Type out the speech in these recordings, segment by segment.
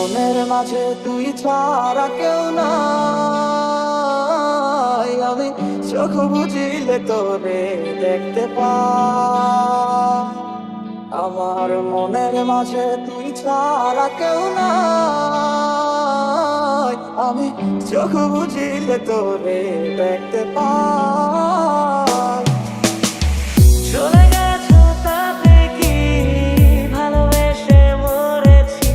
মনের মাঝে তুই ছাড়া কেউ নাই, আমি চোখ বুঝিলে তোরে দেখতে পাই। আমার মনের মাঝে তুই ছাড়া কেউ নাই, আমি চোখ বুঝিলে তোরে দেখতে পাই। চলে গেছো তাতে কি ভালোবেসে মরেছি,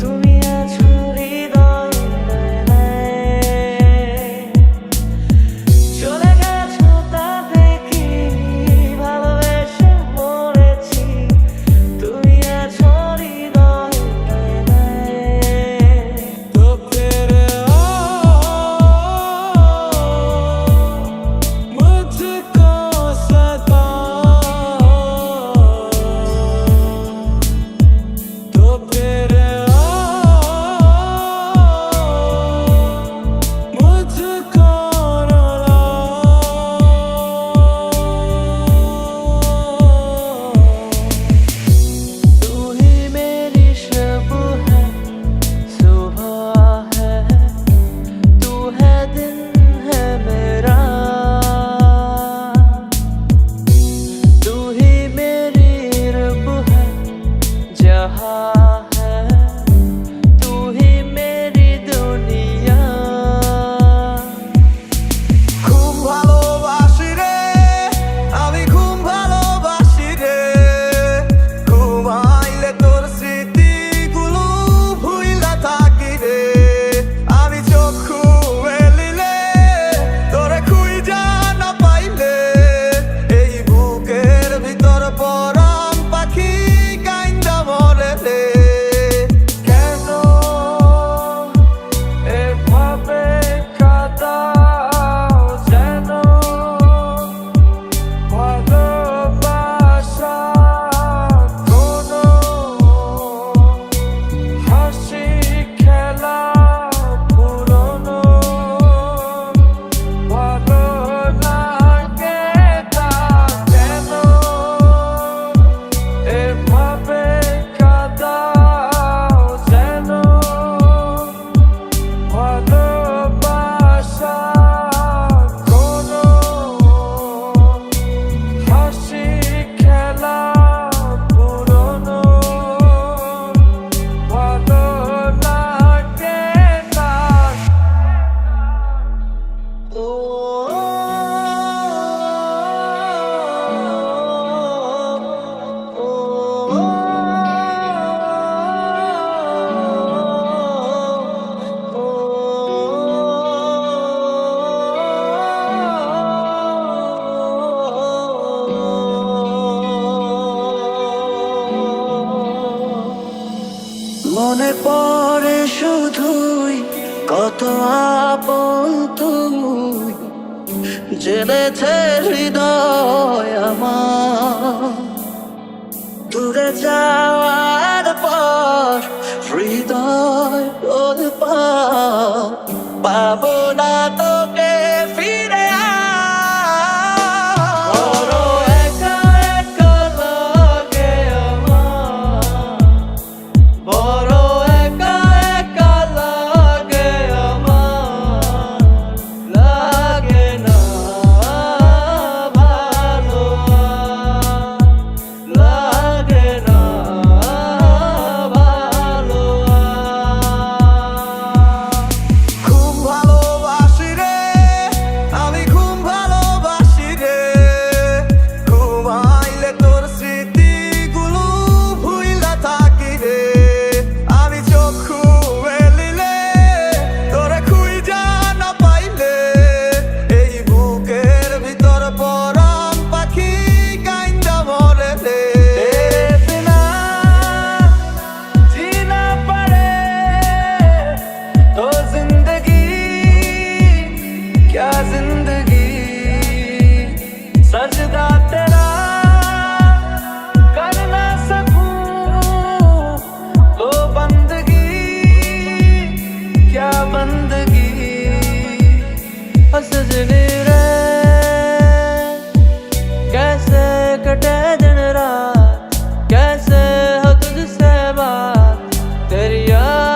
তুমি আছো হৃদয়ে। চলে গেছো তাতে কি ভালোবেসে মরেছি, তুমি আছো হৃদয়ে। तो फिर मुझको सता, तो फिर मुझको रुला। तू ही मेरी शब है, सुबह है, तू है दिन है मेरा। तू ही मेरी रब है, जहाँ है, तू ही मेरी दुनिया। খুব ভালোবাসি রে, আমি খুব ভালোবাসি রে, ঘুমাইলে তোর স্মৃতিগুলো ভুইলা থাকি রে। আমি চক্ষু মেলিলে তোরে খুঁজা না পাইলে, এই বুকের ভিতর পরাণ পাখি কাইন্দা মরে রে। কেন এভাবে কাঁদাও যেন, ভালোবাসা কোনো হাসি খেলা পুরনো, ভালো লাগে তা কেন এভাবে কাঁদাও যেন, ভালোবাসা কোনো হাসি খেলা পুরনো, ভালো লাগে না। ও মনে পড়ে শুধুই কত আপন তুই, জেনেছে হৃদয় আমার। দূরে যাওয়ার পর হৃদয় পাবো না তোকে ফিরে আর। একা একা লাগে আমার, বড় একা একা লাগে আমার, লাগে না ভালো, লাগে না ভালো। খুব ভালোবাসি রে, আমি খুব ভালোবাসি রে, ঘুমাইলে তোর স্মৃতিগুলো ভুইলা থাকি রে। আমি চক্ষু মেলিলে তোরে খুঁজা না পাইলে, এই বুকের ভিতর পরাণ পাখি কাইন্দা মরে রে। तेरे बिना जीना पड़े तो जिंदगी क्या जिंदगी, सजदा तेरा कर ना सकूं तो बंदगी क्या बंदगी। सजने रे कैसे कटे दिन रात, कैसे हो तुझसे बात, तेरी याद